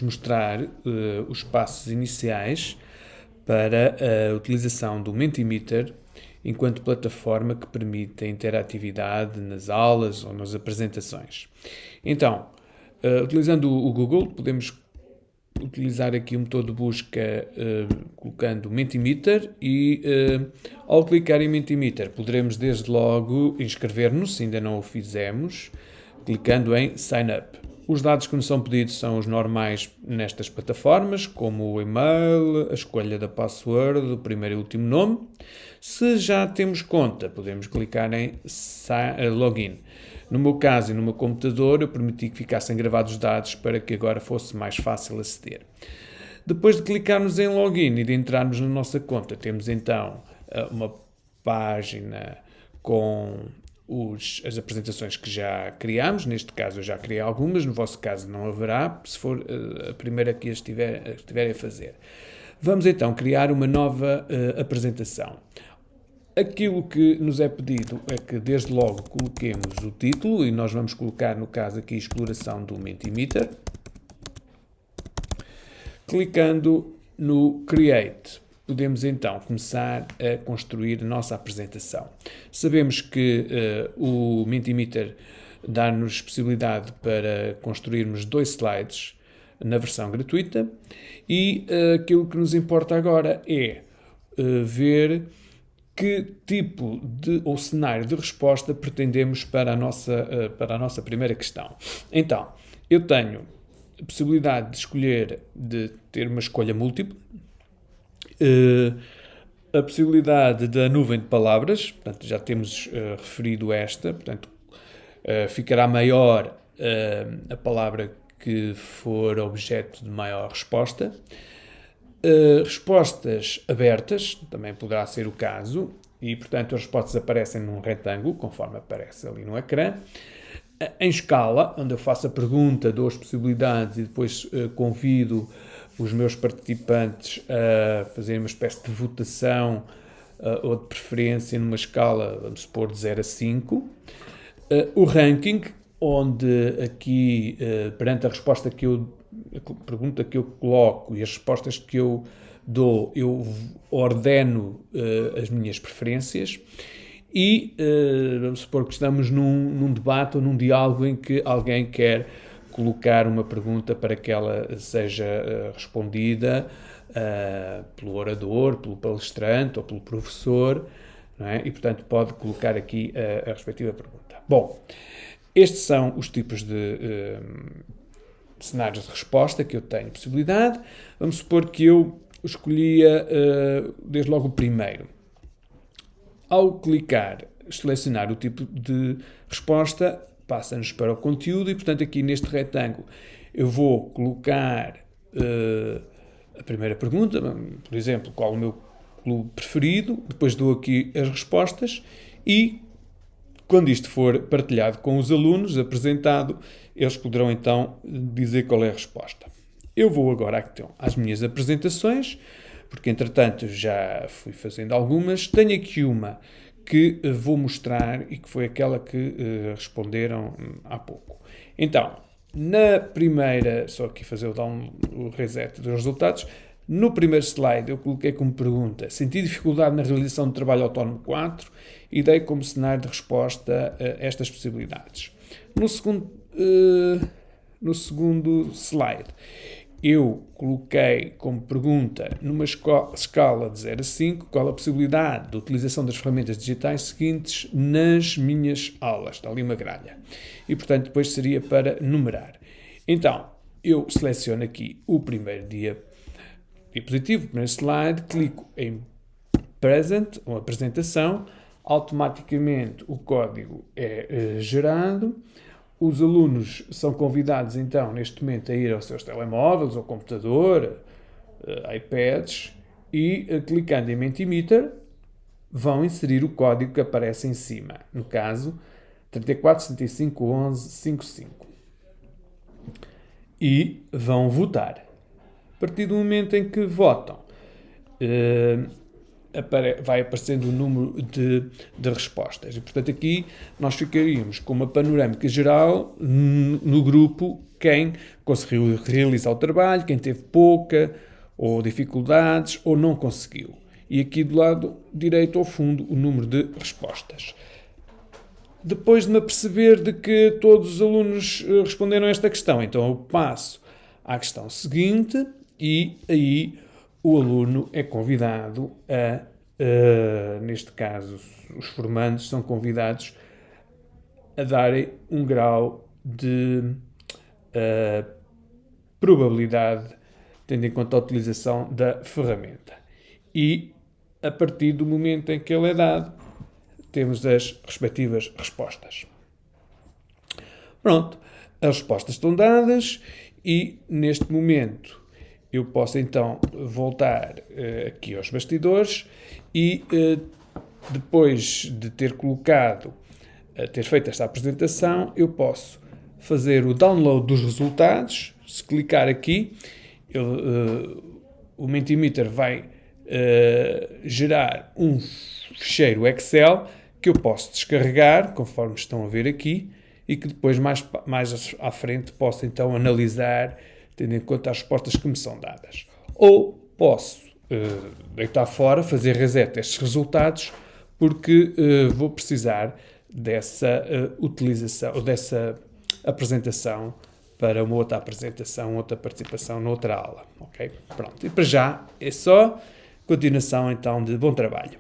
mostrar os passos iniciais para a utilização do Mentimeter enquanto plataforma que permite a interatividade nas aulas ou nas apresentações. Então, utilizando o Google, podemos utilizar aqui um motor de busca colocando Mentimeter e ao clicar em Mentimeter poderemos desde logo inscrever-nos, se ainda não o fizemos, clicando em Sign Up. Os dados que nos são pedidos são os normais nestas plataformas, como o e-mail, a escolha da password, o primeiro e último nome. Se já temos conta, podemos clicar em Login. No meu caso e no meu computador, eu permiti que ficassem gravados os dados para que agora fosse mais fácil aceder. Depois de clicarmos em Login e de entrarmos na nossa conta, temos então uma página com as apresentações que já criámos. Neste caso eu já criei algumas, no vosso caso não haverá, se for a primeira que estiverem a fazer. Vamos então criar uma nova apresentação. Aquilo que nos é pedido é que desde logo coloquemos o título e nós vamos colocar, no caso aqui, exploração do Mentimeter. Clicando no Create, podemos então começar a construir a nossa apresentação. Sabemos que o Mentimeter dá-nos possibilidade para construirmos 2 slides na versão gratuita e aquilo que nos importa agora é ver que tipo ou cenário de resposta pretendemos para a nossa primeira questão. Então, eu tenho a possibilidade de escolher, de ter uma escolha múltipla, a possibilidade da nuvem de palavras, portanto, já temos referido esta, portanto, ficará maior a palavra que for objeto de maior resposta. Respostas abertas, também poderá ser o caso, e portanto as respostas aparecem num retângulo, conforme aparece ali no ecrã. Em escala, onde eu faço a pergunta, dou as possibilidades e depois convido os meus participantes a fazerem uma espécie de votação ou de preferência numa escala, vamos supor, de 0 a 5. O ranking, onde aqui, perante a resposta a pergunta que eu coloco e as respostas que eu dou, eu ordeno as minhas preferências e vamos supor que estamos num debate ou num diálogo em que alguém quer colocar uma pergunta para que ela seja respondida pelo orador, pelo palestrante ou pelo professor, não é? E portanto pode colocar aqui a respectiva pergunta. Bom, estes são os tipos de cenários de resposta que eu tenho possibilidade. Vamos supor que eu escolhia desde logo o primeiro. Ao selecionar o tipo de resposta, passa-nos para o conteúdo e, portanto, aqui neste retângulo eu vou colocar a primeira pergunta, por exemplo, qual o meu clube preferido, depois dou aqui as respostas e, quando isto for partilhado com os alunos, apresentado, eles poderão então dizer qual é a resposta. Eu vou agora então às minhas apresentações, porque entretanto já fui fazendo algumas. Tenho aqui uma que vou mostrar e que foi aquela que responderam há pouco. Então, na primeira, só aqui fazer o reset dos resultados, no primeiro slide eu coloquei como pergunta: senti dificuldade na realização do trabalho autónomo 4 e dei como cenário de resposta estas possibilidades. No segundo slide, eu coloquei como pergunta, numa escala de 0 a 5, qual a possibilidade de utilização das ferramentas digitais seguintes nas minhas aulas. Está ali uma grelha. E, portanto, depois seria para numerar. Então, eu seleciono aqui o primeiro diapositivo, o primeiro slide, clico em Present, ou apresentação, automaticamente o código é gerado. Os alunos são convidados, então, neste momento, a ir aos seus telemóveis, ao computador, iPads, e, clicando em Mentimeter, vão inserir o código que aparece em cima. No caso, 34751155. E vão votar. A partir do momento em que votam, vai aparecendo o número de respostas. E, portanto, aqui nós ficaríamos com uma panorâmica geral no grupo quem conseguiu realizar o trabalho, quem teve pouca, ou dificuldades, ou não conseguiu. E aqui do lado direito ao fundo o número de respostas. Depois de me aperceber de que todos os alunos responderam a esta questão, então eu passo à questão seguinte e aí o aluno é convidado neste caso, os formandos são convidados a darem um grau de probabilidade, tendo em conta a utilização da ferramenta. E, a partir do momento em que ele é dado, temos as respectivas respostas. Pronto, as respostas estão dadas e, neste momento, eu posso então voltar aqui aos bastidores e, depois de ter ter feito esta apresentação, eu posso fazer o download dos resultados. Se clicar aqui, o Mentimeter vai gerar um ficheiro Excel que eu posso descarregar, conforme estão a ver aqui, e que depois, mais à frente, posso então analisar, tendo em conta as respostas que me são dadas. Ou posso deitar fora, fazer reset destes resultados, porque vou precisar dessa utilização, dessa apresentação para uma outra apresentação, outra participação noutra aula. Ok? Pronto. E para já é só. Continuação então de bom trabalho.